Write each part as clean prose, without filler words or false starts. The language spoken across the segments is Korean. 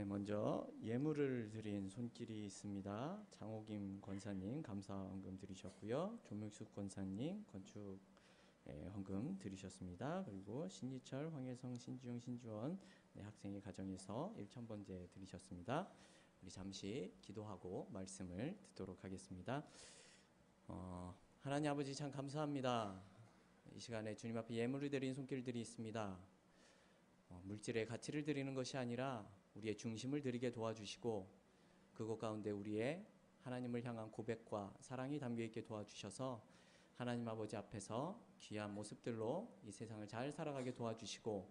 먼저 예물을 드린 손길이 있습니다. 장호김 권사님 감사 헌금 드리셨고요. 조명숙 권사님 건축 헌금 드리셨습니다. 그리고 신지철, 황혜성, 신지용, 신주원 학생의 가정에서 1,000번째 드리셨습니다. 우리 잠시 기도하고 말씀을 듣도록 하겠습니다. 하나님 아버지 참 감사합니다. 이 시간에 주님 앞에 예물을 드린 손길들이 있습니다. 물질의 가치를 드리는 것이 아니라 우리의 중심을 드리게 도와주시고 그것 가운데 우리의 하나님을 향한 고백과 사랑이 담겨있게 도와주셔서 하나님 아버지 앞에서 귀한 모습들로 이 세상을 잘 살아가게 도와주시고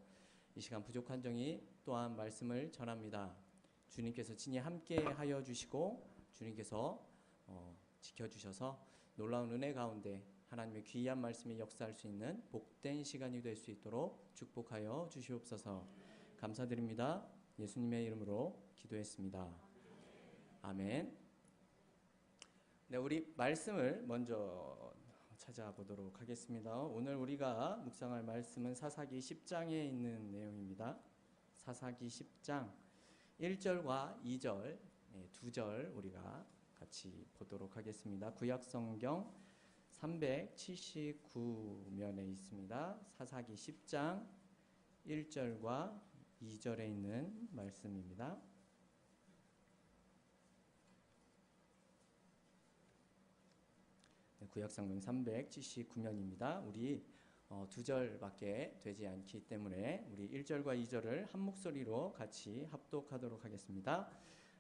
이 시간 부족한 정이 또한 말씀을 전합니다. 주님께서 친히 함께 하여 주시고 주님께서 지켜주셔서 놀라운 은혜 가운데 하나님의 귀한 말씀이 역사할 수 있는 복된 시간이 될 수 있도록 축복하여 주시옵소서. 감사드립니다. 예수님의 이름으로 기도했습니다. 아멘. 네, 우리 말씀을 먼저 찾아보도록 하겠습니다. 오늘 우리가 묵상할 말씀은 사사기 10장에 있는 내용입니다. 사사기 10장 1절과 2절, 두 절 우리가 같이 보도록 하겠습니다. 구약성경 379면에 있습니다. 사사기 10장 1절과 2절에 있는 말씀입니다. 구약성경 379면입니다. 우리 두 절밖에 되지 않기 때문에 우리 1절과 2절을 한 목소리로 같이 합독하도록 하겠습니다.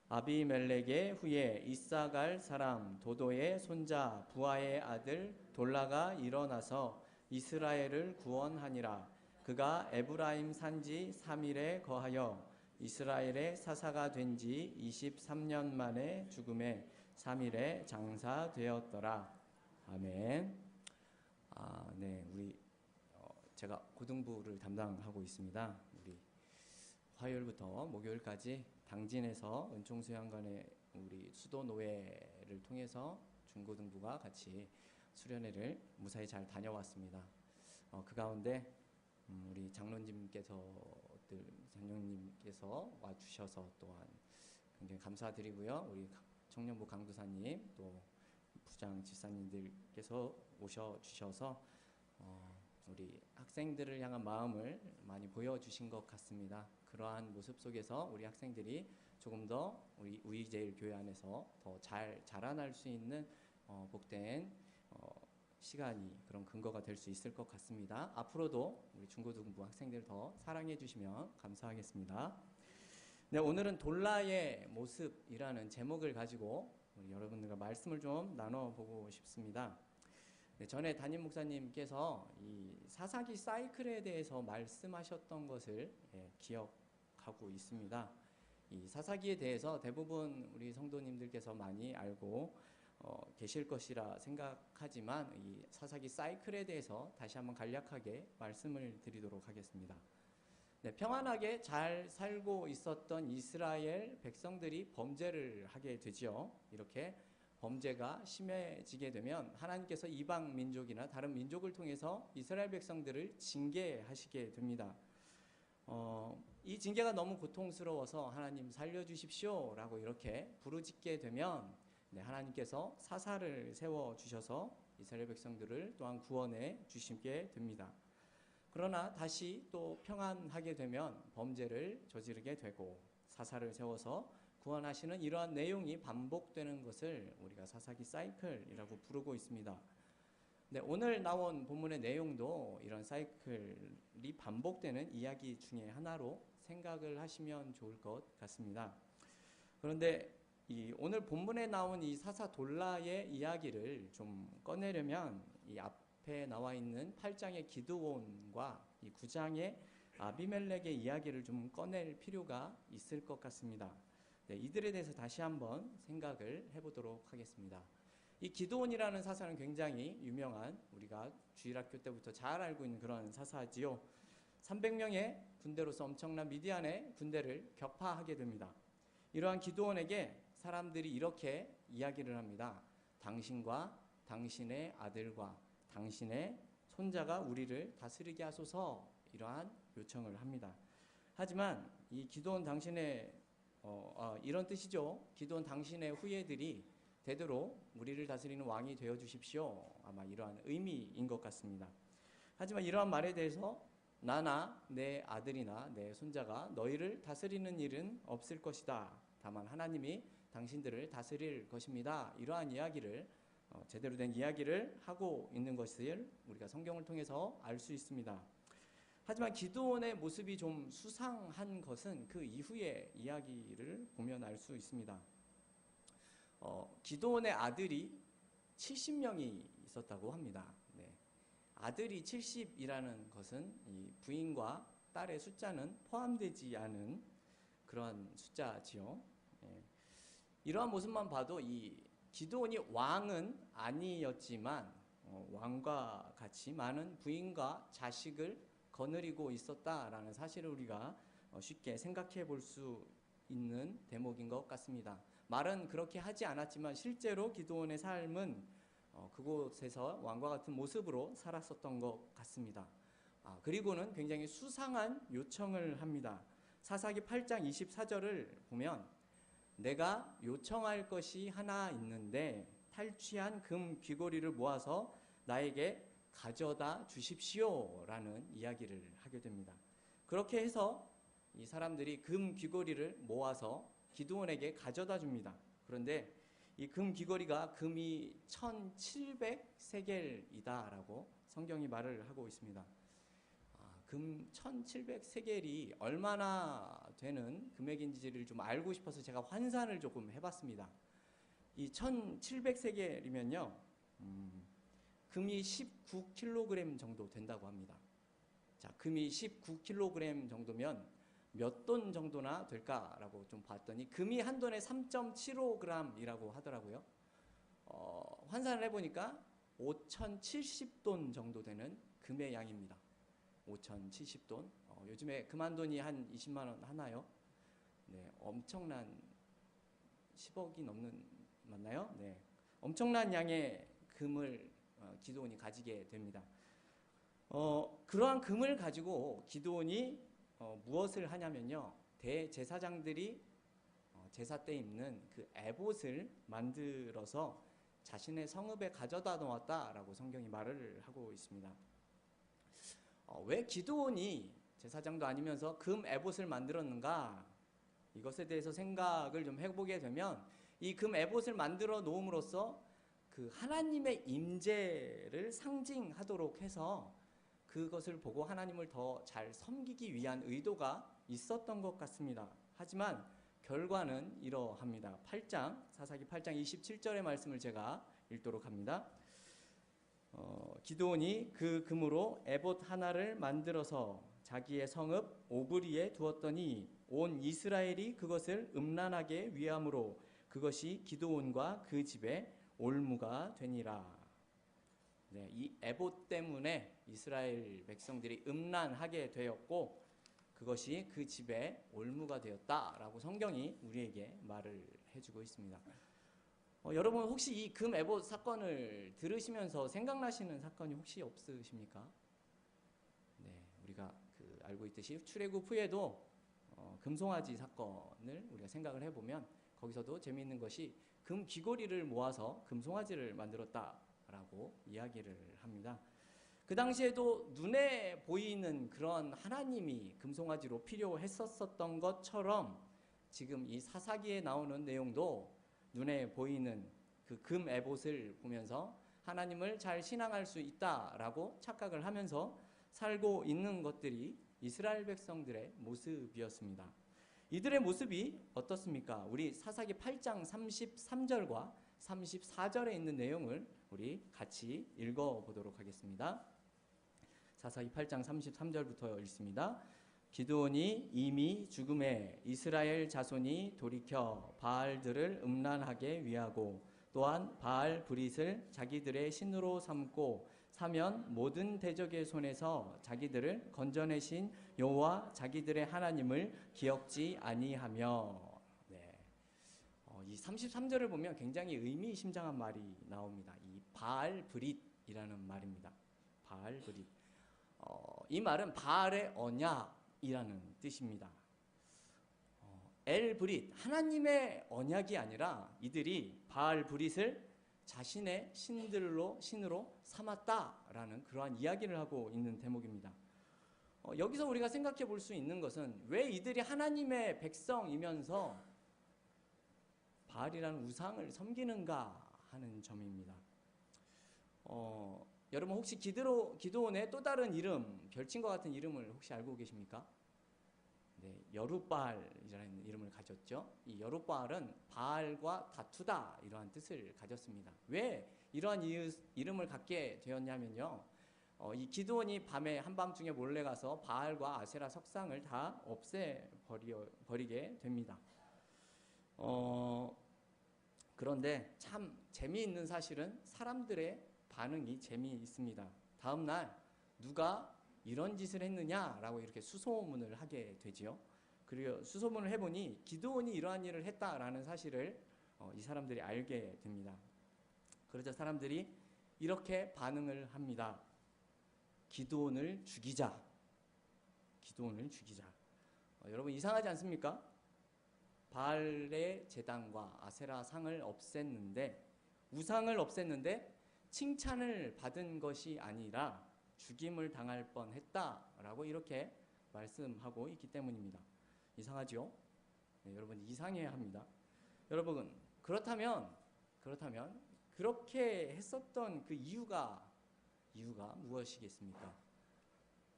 아비멜렉의 후에 이사갈 사람 도도의 손자 부하의 아들 돌라가 일어나서 이스라엘을 구원하니라. 그가 에브라임 산지 3일에 거하여 이스라엘의 사사가 된 지 23년 만에 죽음에 3일에 장사되었더라. 아멘. 네, 우리 제가 고등부를 담당하고 있습니다. 우리 화요일부터 목요일까지 당진에서 은총수양관의 우리 수도노회를 통해서 중고등부가 같이 수련회를 무사히 잘 다녀왔습니다. 그 가운데 우리 장로님께서 와주셔서 또한 굉장히 감사드리고요. 우리 청년부 강도사님 또 부장 집사님들께서 오셔주셔서 우리 학생들을 향한 마음을 많이 보여주신 것 같습니다. 그러한 모습 속에서 우리 학생들이 조금 더 우리 우이제일 교회 안에서 더 잘 자라날 수 있는 복된 시간이 그런 근거가 될 수 있을 것 같습니다. 앞으로도 우리 중고등부 학생들 더 사랑해 주시면 감사하겠습니다. 네, 오늘은 돌라의 모습이라는 제목을 가지고 우리 여러분들과 말씀을 좀 나눠보고 싶습니다. 네, 전에 담임 목사님께서 이 사사기 사이클에 대해서 말씀하셨던 것을 기억하고 있습니다. 이 사사기에 대해서 대부분 우리 성도님들께서 많이 알고 계실 것이라 생각하지만 이 사사기 사이클에 대해서 다시 한번 간략하게 말씀을 드리도록 하겠습니다. 네, 평안하게 잘 살고 있었던 이스라엘 백성들이 범죄를 하게 되죠. 이렇게 범죄가 심해지게 되면 하나님께서 이방 민족이나 다른 민족을 통해서 이스라엘 백성들을 징계하시게 됩니다. 이 징계가 너무 고통스러워서 하나님 살려주십시오 라고 이렇게 부르짖게 되면 하나님께서 사사를 세워주셔서 이스라엘 백성들을 또한 구원해 주시게 됩니다. 그러나 다시 또 평안하게 되면 범죄를 저지르게 되고 사사를 세워서 구원하시는 이러한 내용이 반복되는 것을 우리가 사사기 사이클이라고 부르고 있습니다. 네, 오늘 나온 본문의 내용도 이런 사이클이 반복되는 이야기 중에 하나로 생각을 하시면 좋을 것 같습니다. 그런데 오늘 본문에 나온 이 사사 돌라의 이야기를 좀 꺼내려면 이 앞에 나와 있는 8장의 기드온과 이 9장의 아비멜렉의 이야기를 좀 꺼낼 필요가 있을 것 같습니다. 네, 이들에 대해서 다시 한번 생각을 해보도록 하겠습니다. 이 기드온이라는 사사는 굉장히 유명한 우리가 주일학교 때부터 잘 알고 있는 그런 사사지요. 300명의 군대로서 엄청난 미디안의 군대를 격파하게 됩니다. 이러한 기드온에게 사람들이 이렇게 이야기를 합니다. 당신과 당신의 아들과 당신의 손자가 우리를 다스리게 하소서 이러한 요청을 합니다. 하지만 이 기드온 당신의 이런 뜻이죠. 기도원 당신의 후예들이 대대로 우리를 다스리는 왕이 되어 주십시오. 아마 이러한 의미인 것 같습니다. 하지만 이러한 말에 대해서 나나 내 아들이나 내 손자가 너희를 다스리는 일은 없을 것이다. 다만 하나님이 당신들을 다스릴 것입니다. 이러한 이야기를 제대로 된 이야기를 하고 있는 것을 우리가 성경을 통해서 알 수 있습니다. 하지만 기드온의 모습이 좀 수상한 것은 그 이후의 이야기를 보면 알 수 있습니다. 기드온의 아들이 70명이 있었다고 합니다. 네. 아들이 70이라는 것은 이 부인과 딸의 숫자는 포함되지 않은 그러한 숫자지요. 네. 이러한 모습만 봐도 이 기드온이 왕은 아니었지만 왕과 같이 많은 부인과 자식을 거느리고 있었다라는 사실을 우리가 쉽게 생각해 볼 수 있는 대목인 것 같습니다. 말은 그렇게 하지 않았지만 실제로 기드온의 삶은 그곳에서 왕과 같은 모습으로 살았었던 것 같습니다. 그리고는 굉장히 수상한 요청을 합니다. 사사기 8장 24절을 보면 내가 요청할 것이 하나 있는데 탈취한 금 귀고리를 모아서 나에게 가져다 주십시오 라는 이야기를 하게 됩니다. 그렇게 해서 이 사람들이 금 귀고리를 모아서 기드온에게 가져다 줍니다. 그런데 이 금 귀고리가 금이 1700세겔이다 라고 성경이 말을 하고 있습니다. 금 1700세겔이 얼마나 되는 금액인지를 좀 알고 싶어서 제가 환산을 조금 해봤습니다. 이 1700세겔이면요 금이 19kg 정도 된다고 합니다. 자, 금이 19kg 정도면 몇 돈 정도나 될까라고 좀 봤더니 금이 한 돈에 3.75g이라고 하더라고요. 환산을 해보니까 5,070돈 정도 되는 금의 양입니다. 5,070돈. 요즘에 금 한 돈이 한 20만 원 하나요? 네, 엄청난 10억이 넘는 맞나요? 네, 엄청난 양의 금을 기드온이 가지게 됩니다. 그러한 금을 가지고 기드온이 무엇을 하냐면요, 대제사장들이 제사 때 입는 그 에봇을 만들어서 자신의 성읍에 가져다 놓았다라고 성경이 말을 하고 있습니다. 왜 기드온이 제사장도 아니면서 금 에봇을 만들었는가? 이것에 대해서 생각을 좀 해보게 되면 이 금 에봇을 만들어 놓음으로써 그 하나님의 임재를 상징하도록 해서 그것을 보고 하나님을 더 잘 섬기기 위한 의도가 있었던 것 같습니다. 하지만 결과는 이러합니다. 사사기 8장 27절의 말씀을 제가 읽도록 합니다. 기드온이 그 금으로 에봇 하나를 만들어서 자기의 성읍 오브리에 두었더니 온 이스라엘이 그것을 음란하게 위함으로 그것이 기드온과 그 집에 올무가 되니라. 네, 이 에봇 때문에 이스라엘 백성들이 음란하게 되었고 그것이 그 집에 올무가 되었다라고 성경이 우리에게 말을 해주고 있습니다. 여러분 혹시 이 금 에봇 사건을 들으시면서 생각나시는 사건이 혹시 없으십니까? 네, 우리가 알고 있듯이 출애굽 후에도 금송아지 사건을 우리가 생각을 해보면 거기서도 재미있는 것이 금 귀고리를 모아서 금송아지를 만들었다라고 이야기를 합니다. 그 당시에도 눈에 보이는 그런 하나님이 금송아지로 필요했었던 것처럼 지금 이 사사기에 나오는 내용도 눈에 보이는 그 금 에봇을 보면서 하나님을 잘 신앙할 수 있다라고 착각을 하면서 살고 있는 것들이 이스라엘 백성들의 모습이었습니다. 이들의 모습이 어떻습니까? 우리 사사기 8장 33절과 34절에 있는 내용을 우리 같이 읽어보도록 하겠습니다. 사사기 8장 33절부터 읽습니다. 기드온이 이미 죽음에 이스라엘 자손이 돌이켜 바알들을 음란하게 위하고 또한 바알 브릿을 자기들의 신으로 삼고 사면 모든 대적의 손에서 자기들을 건져내신 여호와 자기들의 하나님을 기억지 아니하며. 네. 이 33절을 보면 굉장히 의미심장한 말이 나옵니다. 이 바알 브릿이라는 말입니다. 바알 브릿. 이 말은 바알의 언약이라는 뜻입니다. 엘 브릿, 하나님의 언약이 아니라 이들이 바알 브릿을 자신의 신으로 삼았다라는 그러한 이야기를 하고 있는 대목입니다. 여기서 우리가 생각해 볼 수 있는 것은 왜 이들이 하나님의 백성이면서 바알이라는 우상을 섬기는가 하는 점입니다. 여러분 혹시 기드온의 또 다른 이름, 별칭과 같은 이름을 혹시 알고 계십니까? 네, 여룻바알이라는 이름을 가졌죠. 이 여룻바알은 바알과 다투다 이러한 뜻을 가졌습니다. 왜 이러한 이름을 갖게 되었냐면요. 이 기드온이 밤에 한밤중에 몰래 가서 바알과 아세라 석상을 다 없애버리게 됩니다. 그런데 참 재미있는 사실은 사람들의 반응이 재미있습니다. 다음날 누가 이런 짓을 했느냐라고 이렇게 수소문을 하게 되지요. 그리고 수소문을 해보니 기드온이 이러한 일을 했다라는 사실을 이 사람들이 알게 됩니다. 그러자 사람들이 이렇게 반응을 합니다. 기드온을 죽이자. 기드온을 죽이자. 여러분 이상하지 않습니까? 바알의 제단과 아세라 상을 없앴는데, 우상을 없앴는데 칭찬을 받은 것이 아니라 죽임을 당할 뻔했다라고 이렇게 말씀하고 있기 때문입니다. 이상하죠? 네, 여러분 이상해야 합니다. 여러분 그렇다면 그렇게 했었던 그 이유가 무엇이겠습니까?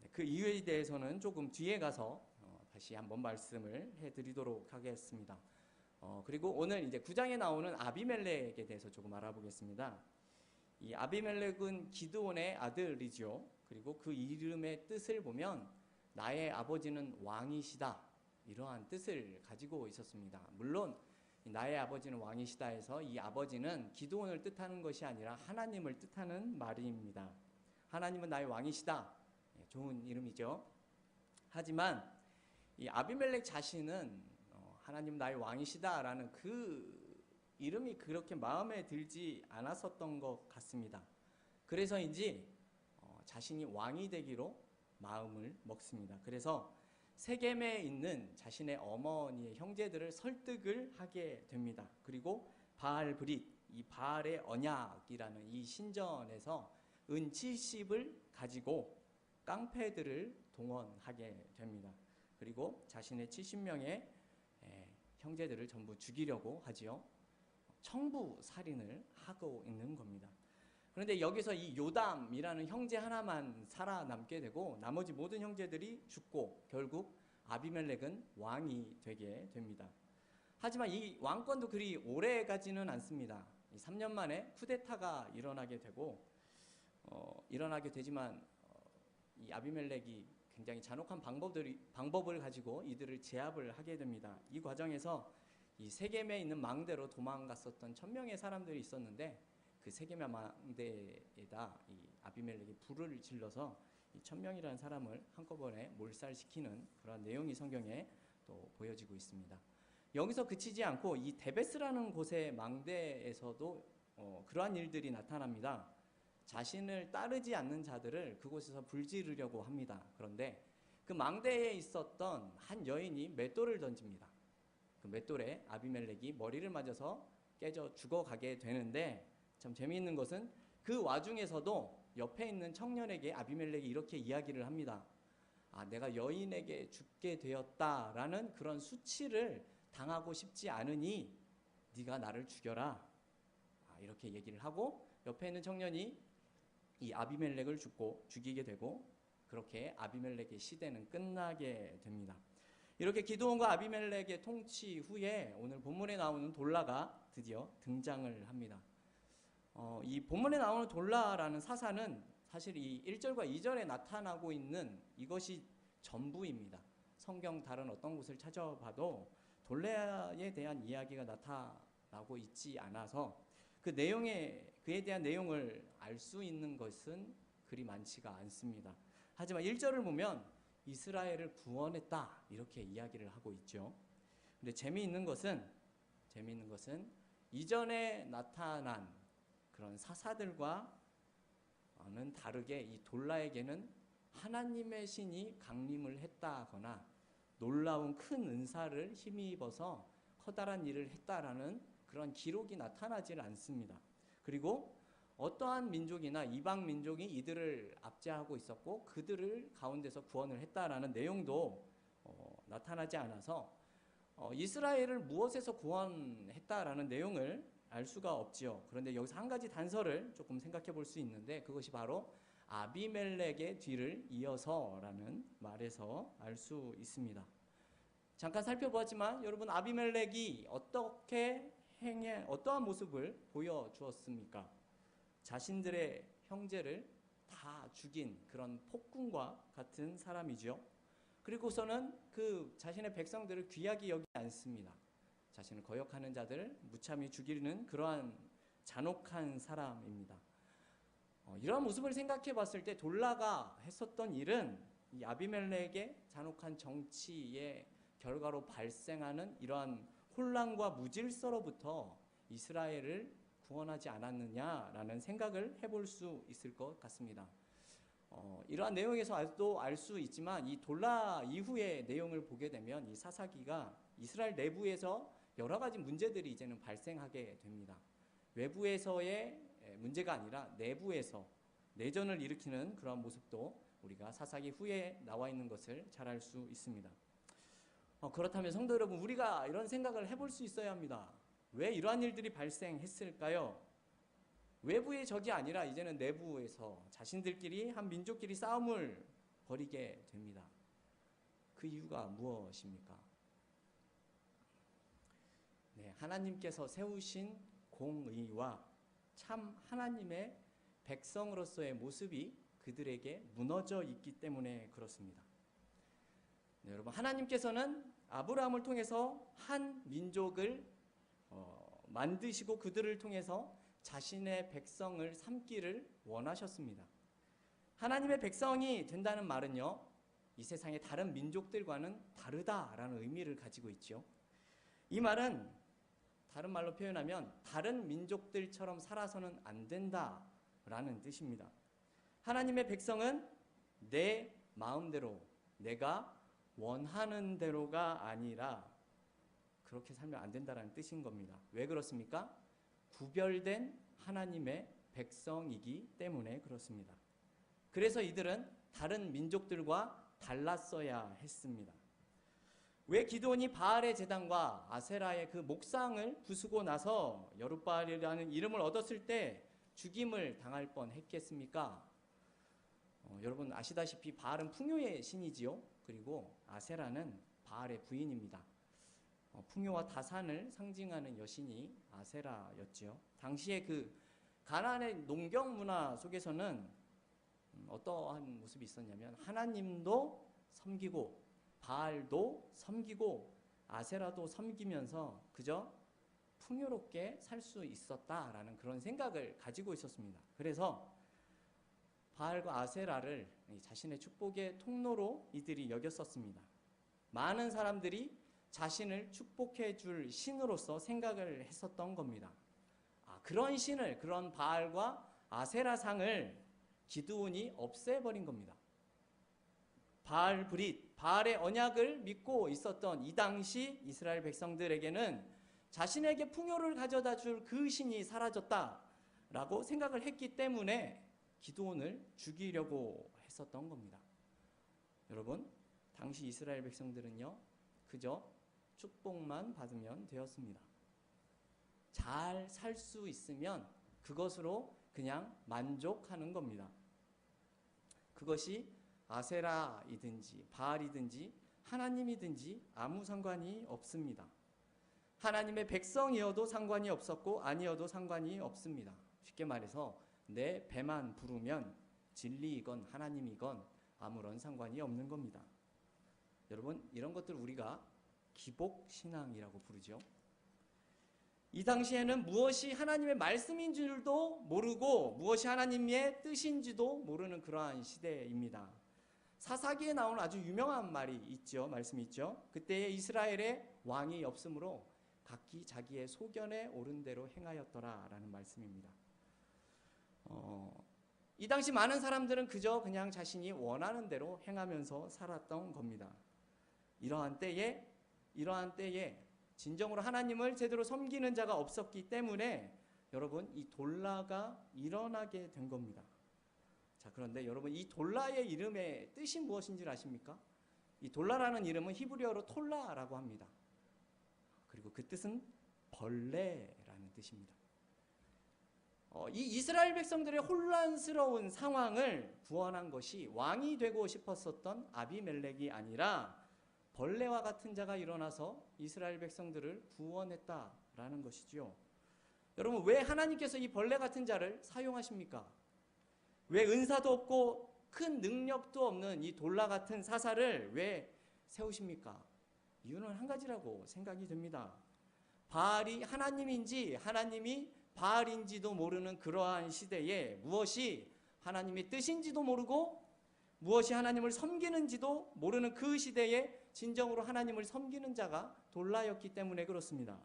네, 그 이유에 대해서는 조금 뒤에 가서 다시 한번 말씀을 해드리도록 하겠습니다. 그리고 오늘 이제 9장에 나오는 아비멜렉에 대해서 조금 알아보겠습니다. 이 아비멜렉은 기드온의 아들이죠. 그리고 그 이름의 뜻을 보면 나의 아버지는 왕이시다 이러한 뜻을 가지고 있었습니다. 물론 나의 아버지는 왕이시다에서 이 아버지는 기드온을 뜻하는 것이 아니라 하나님을 뜻하는 말입니다. 하나님은 나의 왕이시다. 좋은 이름이죠. 하지만 이 아비멜렉 자신은 하나님 나의 왕이시다라는 그 이름이 그렇게 마음에 들지 않았었던 것 같습니다. 그래서인지 자신이 왕이 되기로 마음을 먹습니다. 그래서 세겜에 있는 자신의 어머니의 형제들을 설득을 하게 됩니다. 그리고 바알 브릿, 이 바알의 언약이라는 이 신전에서 은 70을 가지고 깡패들을 동원하게 됩니다. 그리고 자신의 70명의 형제들을 전부 죽이려고 하지요. 청부 살인을 하고 있는 겁니다. 그런데 여기서 이 요담이라는 형제 하나만 살아남게 되고 나머지 모든 형제들이 죽고 결국 아비멜렉은 왕이 되게 됩니다. 하지만 이 왕권도 그리 오래 가지는 않습니다. 3년 만에 쿠데타가 일어나게 되지만 이 아비멜렉이 굉장히 잔혹한 방법을 가지고 이들을 제압을 하게 됩니다. 이 과정에서 이 세겜에 있는 망대로 도망갔었던 1000명의 사람들이 있었는데 그 세겜의 망대에다 이 아비멜렉이 불을 질러서 이 1000명이라는 사람을 한꺼번에 몰살시키는 그런 내용이 성경에 또 보여지고 있습니다. 여기서 그치지 않고 이 데베스라는 곳의 망대에서도 그러한 일들이 나타납니다. 자신을 따르지 않는 자들을 그곳에서 불지르려고 합니다. 그런데 그 망대에 있었던 한 여인이 맷돌을 던집니다. 그 맷돌에 아비멜렉이 머리를 맞아서 깨져 죽어가게 되는데 참 재미있는 것은 그 와중에서도 옆에 있는 청년에게 아비멜렉이 이렇게 이야기를 합니다. 내가 여인에게 죽게 되었다라는 그런 수치를 당하고 싶지 않으니 네가 나를 죽여라. 이렇게 얘기를 하고 옆에 있는 청년이 이 아비멜렉을 죽이게 되고 그렇게 아비멜렉의 시대는 끝나게 됩니다. 이렇게 기드온과 아비멜렉의 통치 후에 오늘 본문에 나오는 돌라가 드디어 등장을 합니다. 이 본문에 나오는 돌라라는 사사는 사실 이 1절과 2절에 나타나고 있는 이것이 전부입니다. 성경 다른 어떤 곳을 찾아봐도 돌라에 대한 이야기가 나타나고 있지 않아서 그에 대한 내용을 알 수 있는 것은 그리 많지가 않습니다. 하지만 1절을 보면 이스라엘을 구원했다 이렇게 이야기를 하고 있죠. 근데 재미있는 것은 이전에 나타난 그런 사사들과는 다르게 이 돌라에게는 하나님의 신이 강림을 했다거나 놀라운 큰 은사를 힘입어서 커다란 일을 했다라는 그런 기록이 나타나질 않습니다. 그리고 어떠한 민족이나 이방 민족이 이들을 압제하고 있었고 그들을 가운데서 구원을 했다라는 내용도 나타나지 않아서 이스라엘을 무엇에서 구원했다라는 내용을 알 수가 없지요. 그런데 여기서 한 가지 단서를 조금 생각해 볼 수 있는데 그것이 바로 아비멜렉의 뒤를 이어서라는 말에서 알 수 있습니다. 잠깐 살펴보았지만 여러분 아비멜렉이 어떠한 모습을 보여주었습니까? 자신들의 형제를 다 죽인 그런 폭군과 같은 사람이죠. 그리고서는 그 자신의 백성들을 귀하게 여기지 않습니다. 자신을 거역하는 자들을 무참히 죽이는 그러한 잔혹한 사람입니다. 이러한 모습을 생각해 봤을 때 돌라가 했었던 일은 이 아비멜렉의 잔혹한 정치의 결과로 발생하는 이러한 혼란과 무질서로부터 이스라엘을 구원하지 않았느냐라는 생각을 해볼 수 있을 것 같습니다. 이러한 내용에서 알 수 있지만 이 돌라 이후의 내용을 보게 되면 이 사사기가 이스라엘 내부에서 여러 가지 문제들이 이제는 발생하게 됩니다. 외부에서의 문제가 아니라 내부에서 내전을 일으키는 그런 모습도 우리가 사사기 후에 나와 있는 것을 잘 알 수 있습니다. 그렇다면 성도 여러분, 우리가 이런 생각을 해볼 수 있어야 합니다. 왜 이러한 일들이 발생했을까요? 외부의 적이 아니라 이제는 내부에서 자신들끼리 한 민족끼리 싸움을 벌이게 됩니다. 그 이유가 무엇입니까? 네, 하나님께서 세우신 공의와 참 하나님의 백성으로서의 모습이 그들에게 무너져 있기 때문에 그렇습니다. 네, 여러분, 하나님께서는 아브라함을 통해서 한 민족을 만드시고 그들을 통해서 자신의 백성을 삼기를 원하셨습니다. 하나님의 백성이 된다는 말은요, 이 세상의 다른 민족들과는 다르다라는 의미를 가지고 있죠. 이 말은 다른 말로 표현하면 다른 민족들처럼 살아서는 안 된다라는 뜻입니다. 하나님의 백성은 내 마음대로 내가 원하는 대로가 아니라 그렇게 살면 안 된다라는 뜻인 겁니다. 왜 그렇습니까? 구별된 하나님의 백성이기 때문에 그렇습니다. 그래서 이들은 다른 민족들과 달랐어야 했습니다. 왜 기드온이 바알의 제단과 아세라의 그 목상을 부수고 나서 여룻바알이라는 이름을 얻었을 때 죽임을 당할 뻔했겠습니까? 여러분 아시다시피 바알은 풍요의 신이지요. 그리고 아세라는 바알의 부인입니다. 풍요와 다산을 상징하는 여신이 아세라였지요. 당시에 그 가나안의 농경 문화 속에서는 어떠한 모습이 있었냐면 하나님도 섬기고 바알도 섬기고 아세라도 섬기면서 그저 풍요롭게 살 수 있었다라는 그런 생각을 가지고 있었습니다. 그래서 바알과 아세라를 자신의 축복의 통로로 이들이 여겼었습니다. 많은 사람들이 자신을 축복해 줄 신으로서 생각을 했었던 겁니다. 그런 신을, 그런 바알과 아세라상을 기드온이 없애버린 겁니다. 바알 브릿, 바알의 언약을 믿고 있었던 이 당시 이스라엘 백성들에게는 자신에게 풍요를 가져다 줄 그 신이 사라졌다라고 생각을 했기 때문에 기드온을 죽이려고 했었던 겁니다. 여러분, 당시 이스라엘 백성들은요, 그저 축복만 받으면 되었습니다. 잘 살 수 있으면 그것으로 그냥 만족하는 겁니다. 그것이 아세라이든지 바알이든지 하나님이든지 아무 상관이 없습니다. 하나님의 백성이어도 상관이 없었고 아니어도 상관이 없습니다. 쉽게 말해서 내 배만 부르면 진리이건 하나님이건 아무런 상관이 없는 겁니다. 여러분, 이런 것들 우리가 기복신앙이라고 부르죠. 이 당시에는 무엇이 하나님의 말씀인 줄도 모르고 무엇이 하나님의 뜻인지도 모르는 그러한 시대입니다. 사사기에 나오는 아주 유명한 말이 있죠. 말씀이 있죠. 그때에 이스라엘에 왕이 없으므로 각기 자기의 소견에 옳은 대로 행하였더라라는 말씀입니다. 이 당시 많은 사람들은 그저 그냥 자신이 원하는 대로 행하면서 살았던 겁니다. 이러한 때에 진정으로 하나님을 제대로 섬기는 자가 없었기 때문에 여러분 이 돌라가 일어나게 된 겁니다. 자, 그런데 여러분 이 돌라의 이름의 뜻이 무엇인지 아십니까? 이 돌라라는 이름은 히브리어로 톨라라고 합니다. 그리고 그 뜻은 벌레라는 뜻입니다. 이 이스라엘 백성들의 혼란스러운 상황을 구원한 것이 왕이 되고 싶었었던 아비멜렉이 아니라 벌레와 같은 자가 일어나서 이스라엘 백성들을 구원했다라는 것이지요. 여러분, 왜 하나님께서 이 벌레 같은 자를 사용하십니까? 왜 은사도 없고 큰 능력도 없는 이 돌라 같은 사사를 왜 세우십니까? 이유는 한 가지라고 생각이 듭니다. 바알이 하나님인지 하나님이 바알인지도 모르는 그러한 시대에 무엇이 하나님의 뜻인지도 모르고 무엇이 하나님을 섬기는지도 모르는 그 시대에 진정으로 하나님을 섬기는 자가 돌라였기 때문에 그렇습니다.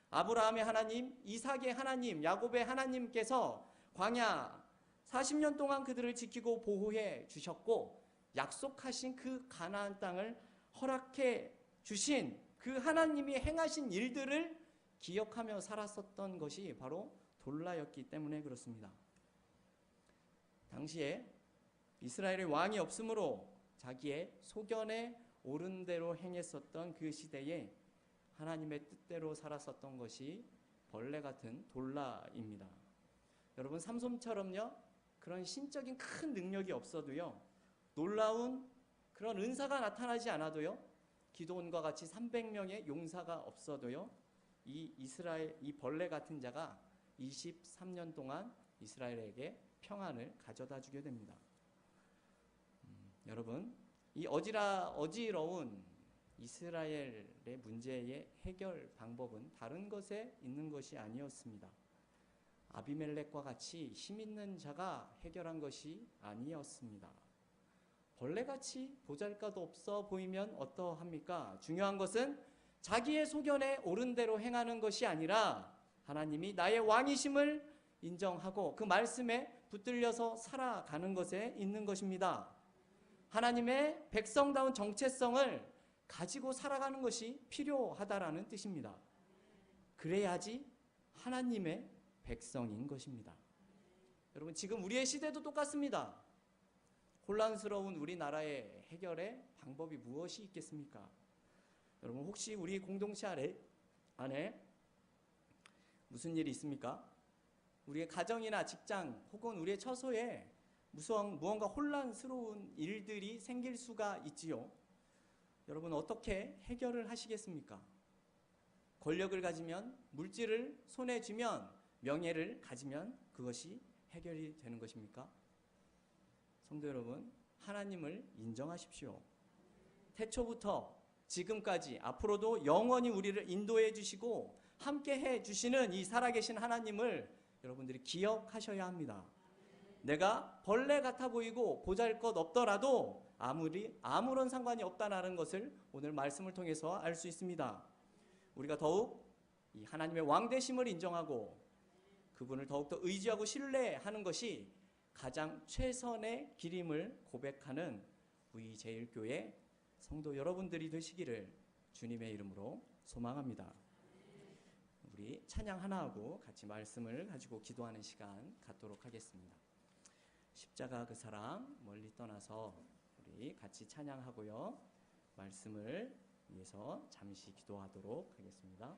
아브라함의 하나님, 이삭의 하나님, 야곱의 하나님께서 광야 40년 동안 그들을 지키고 보호해 주셨고 약속하신 그 가나안 땅을 허락해 주신 그 하나님이 행하신 일들을 기억하며 살았었던 것이 바로 돌라였기 때문에 그렇습니다. 당시에 이스라엘의 왕이 없으므로 자기의 소견에 옳은 대로 행했었던 그 시대에 하나님의 뜻대로 살았었던 것이 벌레 같은 돌라입니다. 여러분, 삼손처럼요, 그런 신적인 큰 능력이 없어도요, 놀라운 그런 은사가 나타나지 않아도요, 기드온과 같이 300명의 용사가 없어도요, 이 벌레 같은 자가 23년 동안 이스라엘에게 평안을 가져다 주게 됩니다. 여러분, 이 어지러운 이스라엘의 문제의 해결 방법은 다른 것에 있는 것이 아니었습니다. 아비멜렉과 같이 힘 있는 자가 해결한 것이 아니었습니다. 벌레같이 보잘것 없어 보이면 어떠합니까? 중요한 것은 자기의 소견에 옳은 대로 행하는 것이 아니라 하나님이 나의 왕이심을 인정하고 그 말씀에 붙들려서 살아가는 것에 있는 것입니다. 하나님의 백성다운 정체성을 가지고 살아가는 것이 필요하다라는 뜻입니다. 그래야지 하나님의 백성인 것입니다. 여러분, 지금 우리의 시대도 똑같습니다. 혼란스러운 우리나라의 해결의 방법이 무엇이 있겠습니까? 여러분, 혹시 우리 공동체 안에 무슨 일이 있습니까? 우리의 가정이나 직장 혹은 우리의 처소에 무언가 혼란스러운 일들이 생길 수가 있지요. 여러분, 어떻게 해결을 하시겠습니까? 권력을 가지면, 물질을 손에 쥐면, 명예를 가지면 그것이 해결이 되는 것입니까? 성도 여러분, 하나님을 인정하십시오. 태초부터 지금까지 앞으로도 영원히 우리를 인도해 주시고 함께 해 주시는 이 살아계신 하나님을 여러분들이 기억하셔야 합니다. 내가 벌레 같아 보이고 보잘것 없더라도 아무런 상관이 없다는 것을 오늘 말씀을 통해서 알 수 있습니다. 우리가 더욱 이 하나님의 왕되심을 인정하고 그분을 더욱더 의지하고 신뢰하는 것이 가장 최선의 길임을 고백하는 우리 제일교회 성도 여러분들이 되시기를 주님의 이름으로 소망합니다. 우리 찬양 하나 하고 같이 말씀을 가지고 기도하는 시간 갖도록 하겠습니다. 십자가 그 사랑 멀리 떠나서 우리 같이 찬양하고요, 말씀을 위해서 잠시 기도하도록 하겠습니다.